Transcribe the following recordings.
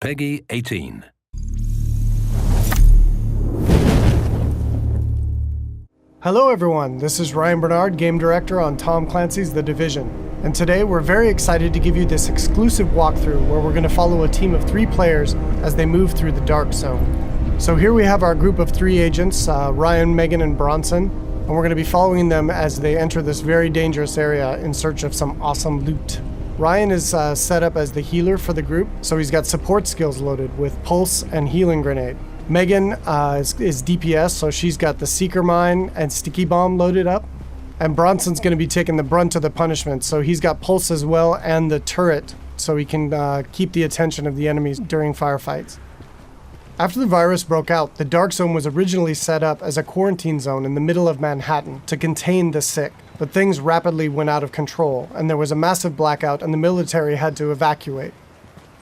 PEGI 18. Hello everyone, this is Ryan Bernard, Game Director on Tom Clancy's The Division. And today we're very excited to give you this exclusive walkthrough where we're going to follow a team of 3 players as they move through the Dark Zone. So here we have our group of 3 agents, Ryan, Megan, and Bronson, and we're going to be following them as they enter this very dangerous area in search of some awesome loot. Ryan is set up as the healer for the group, so he's got support skills loaded with Pulse and Healing Grenade. Megan is DPS, so she's got the Seeker Mine and Sticky Bomb loaded up. And Bronson's going to be taking the brunt of the punishment, so he's got Pulse as well and the turret, so he can keep the attention of the enemies during firefights. After the virus broke out, the Dark Zone was originally set up as a quarantine zone in the middle of Manhattan to contain the sick. But things rapidly went out of control, and there was a massive blackout and the military had to evacuate.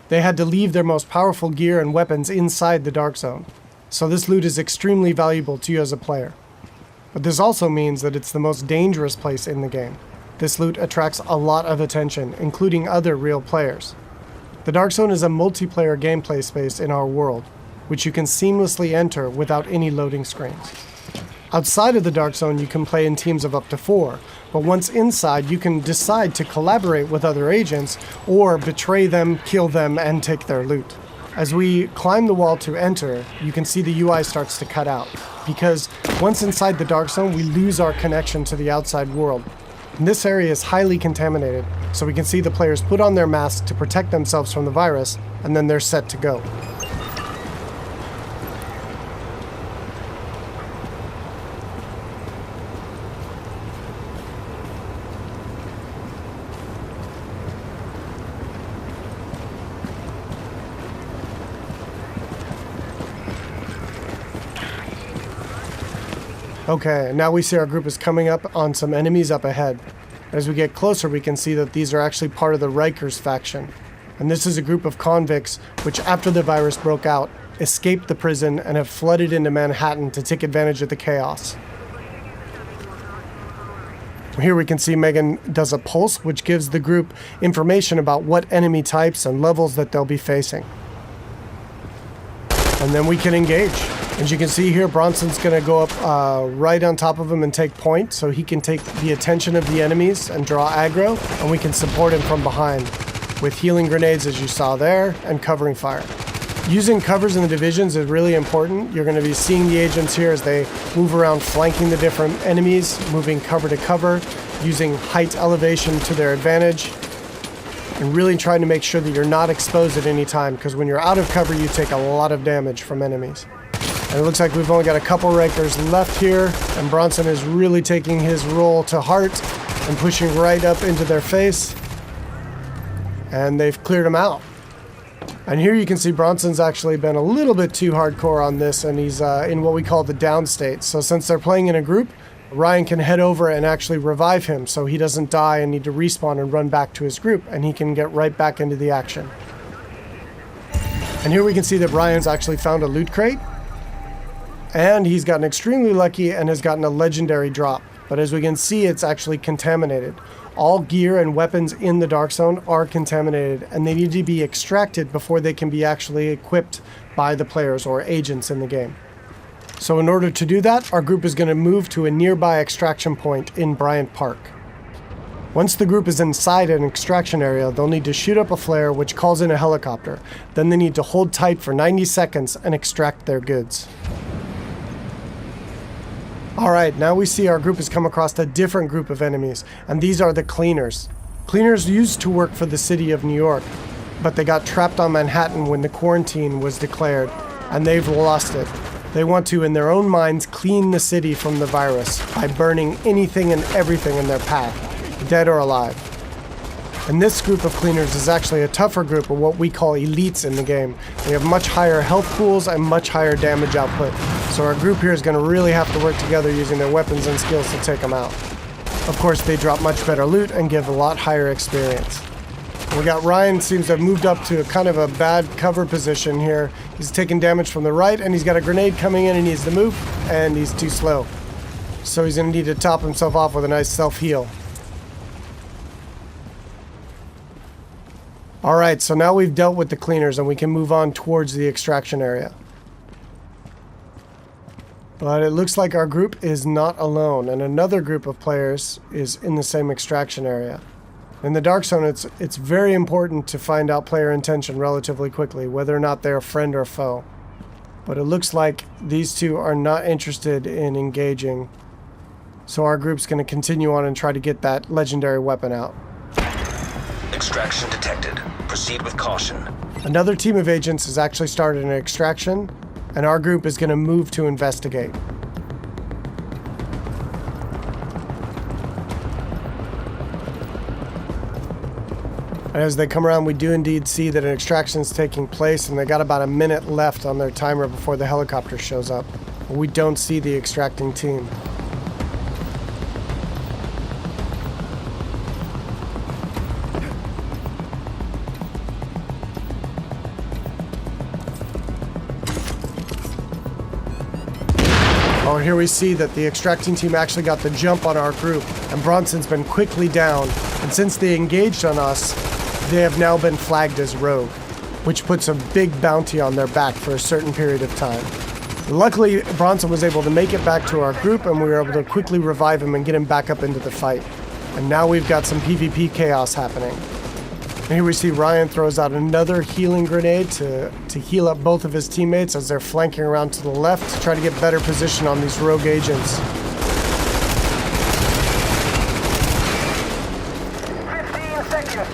They had to leave their most powerful gear and weapons inside the Dark Zone, so this loot is extremely valuable to you as a player. But this also means that it's the most dangerous place in the game. This loot attracts a lot of attention, including other real players. The Dark Zone is a multiplayer gameplay space in our world, which you can seamlessly enter without any loading screens. Outside of the Dark Zone, you can play in teams of up to 4, but once inside, you can decide to collaborate with other agents or betray them, kill them, and take their loot. As we climb the wall to enter, you can see the UI starts to cut out, because once inside the Dark Zone, we lose our connection to the outside world. And this area is highly contaminated, so we can see the players put on their masks to protect themselves from the virus, and then they're set to go. Okay, now we see our group is coming up on some enemies up ahead. As we get closer, we can see that these are actually part of the Rikers faction. And this is a group of convicts which, after the virus broke out, escaped the prison and have flooded into Manhattan to take advantage of the chaos. Here we can see Megan does a pulse, which gives the group information about what enemy types and levels that they'll be facing. And then we can engage. As you can see here, Bronson's going to go up right on top of him and take point, so he can take the attention of the enemies and draw aggro, and we can support him from behind with healing grenades, as you saw there, and covering fire. Using covers in the divisions is really important. You're going to be seeing the agents here as they move around flanking the different enemies, moving cover to cover, using height elevation to their advantage, and really trying to make sure that you're not exposed at any time, because when you're out of cover, you take a lot of damage from enemies. And it looks like we've only got a couple Rikers left here, and Bronson is really taking his role to heart and pushing right up into their face. And they've cleared him out. And here you can see Bronson's actually been a little bit too hardcore on this, and he's in what we call the down state. So since they're playing in a group, Ryan can head over and actually revive him so he doesn't die and need to respawn and run back to his group, and he can get right back into the action. And here we can see that Ryan's actually found a loot crate. And he's gotten extremely lucky and has gotten a legendary drop. But as we can see, it's actually contaminated. All gear and weapons in the Dark Zone are contaminated, and they need to be extracted before they can be actually equipped by the players or agents in the game. So in order to do that, our group is going to move to a nearby extraction point in Bryant Park. Once the group is inside an extraction area, they'll need to shoot up a flare which calls in a helicopter. Then they need to hold tight for 90 seconds and extract their goods. Alright, now we see our group has come across a different group of enemies, and these are the Cleaners. Cleaners used to work for the city of New York, but they got trapped on Manhattan when the quarantine was declared, and they've lost it. They want to, in their own minds, clean the city from the virus by burning anything and everything in their path, dead or alive. And this group of Cleaners is actually a tougher group of what we call elites in the game. They have much higher health pools and much higher damage output. So our group here is going to really have to work together using their weapons and skills to take them out. Of course, they drop much better loot and give a lot higher experience. We got Ryan seems to have moved up to a kind of a bad cover position here. He's taking damage from the right, and he's got a grenade coming in and he needs to move, and he's too slow. So he's going to need to top himself off with a nice self-heal. All right, so now we've dealt with the cleaners and we can move on towards the extraction area. But it looks like our group is not alone, and another group of players is in the same extraction area. In the Dark Zone, it's very important to find out player intention relatively quickly, whether or not they're a friend or foe. But it looks like these two are not interested in engaging, so our group's going to continue on and try to get that legendary weapon out. Extraction detected. Proceed with caution. Another team of agents has actually started an extraction, and our group is going to move to investigate. And as they come around, we do indeed see that an extraction is taking place, and they got about a minute left on their timer before the helicopter shows up. We don't see the extracting team. Oh, here we see that the extracting team actually got the jump on our group, and Bronson's been quickly down, and since they engaged on us, they have now been flagged as rogue, which puts a big bounty on their back for a certain period of time. Luckily, Bronson was able to make it back to our group, and we were able to quickly revive him and get him back up into the fight. And now we've got some PvP chaos happening. And here we see Ryan throws out another healing grenade to heal up both of his teammates as they're flanking around to the left to try to get better position on these rogue agents.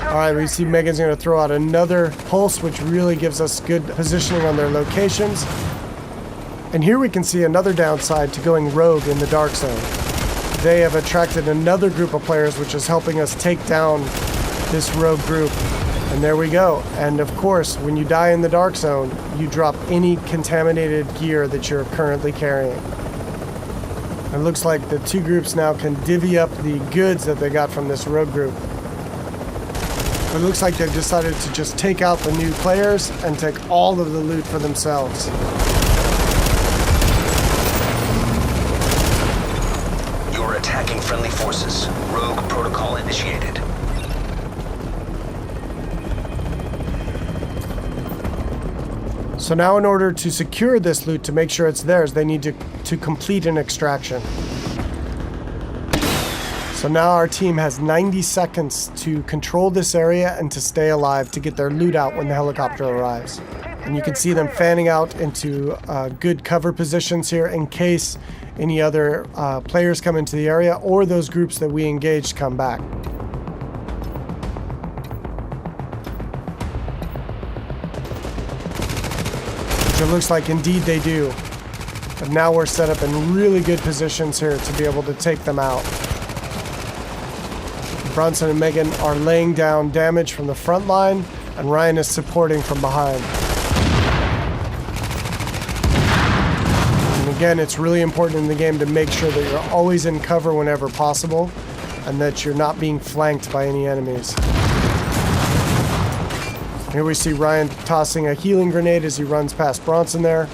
Alright, we see Megan's going to throw out another pulse, which really gives us good positioning on their locations. And here we can see another downside to going rogue in the Dark Zone. They have attracted another group of players, which is helping us take down this rogue group. And there we go. And of course, when you die in the Dark Zone, you drop any contaminated gear that you're currently carrying. It looks like the two groups now can divvy up the goods that they got from this rogue group. It looks like they've decided to just take out the new players and take all of the loot for themselves. You're attacking friendly forces. Rogue protocol initiated. So now in order to secure this loot, to make sure it's theirs, they need to complete an extraction. So now our team has 90 seconds to control this area and to stay alive to get their loot out when the helicopter arrives. And you can see them fanning out into good cover positions here in case any other players come into the area or those groups that we engaged come back. Which it looks like indeed they do. But now we're set up in really good positions here to be able to take them out. Bronson and Megan are laying down damage from the front line, and Ryan is supporting from behind. And again, it's really important in the game to make sure that you're always in cover whenever possible, and that you're not being flanked by any enemies. Here we see Ryan tossing a healing grenade as he runs past Bronson there.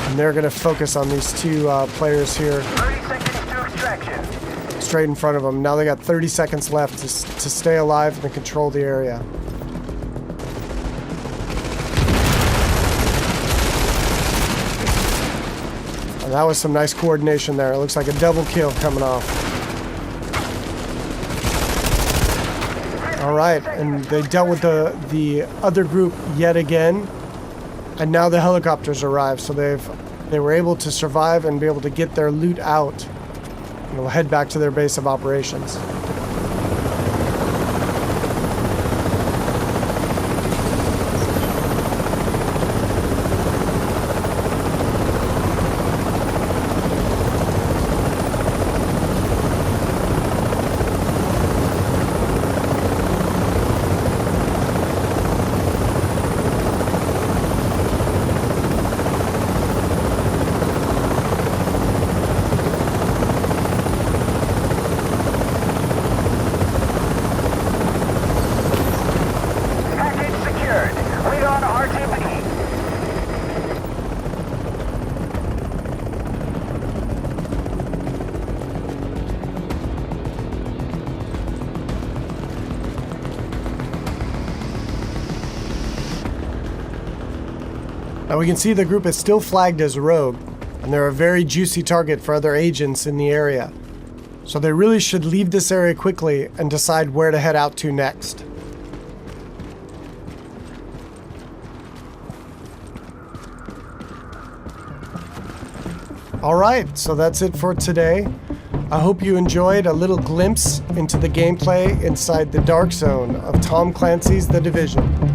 And they're going to focus on these two players here. 30 seconds to extraction. Straight in front of them. Now they got 30 seconds left to stay alive and control the area. And that was some nice coordination there. It looks like a double kill coming off. All right, and they dealt with the other group yet again, and now the helicopters arrived, so they were able to survive and be able to get their loot out. And we'll head back to their base of operations. Now we can see the group is still flagged as rogue, and they're a very juicy target for other agents in the area. So they really should leave this area quickly and decide where to head out to next. Alright, so that's it for today. I hope you enjoyed a little glimpse into the gameplay inside the dark zone of Tom Clancy's The Division.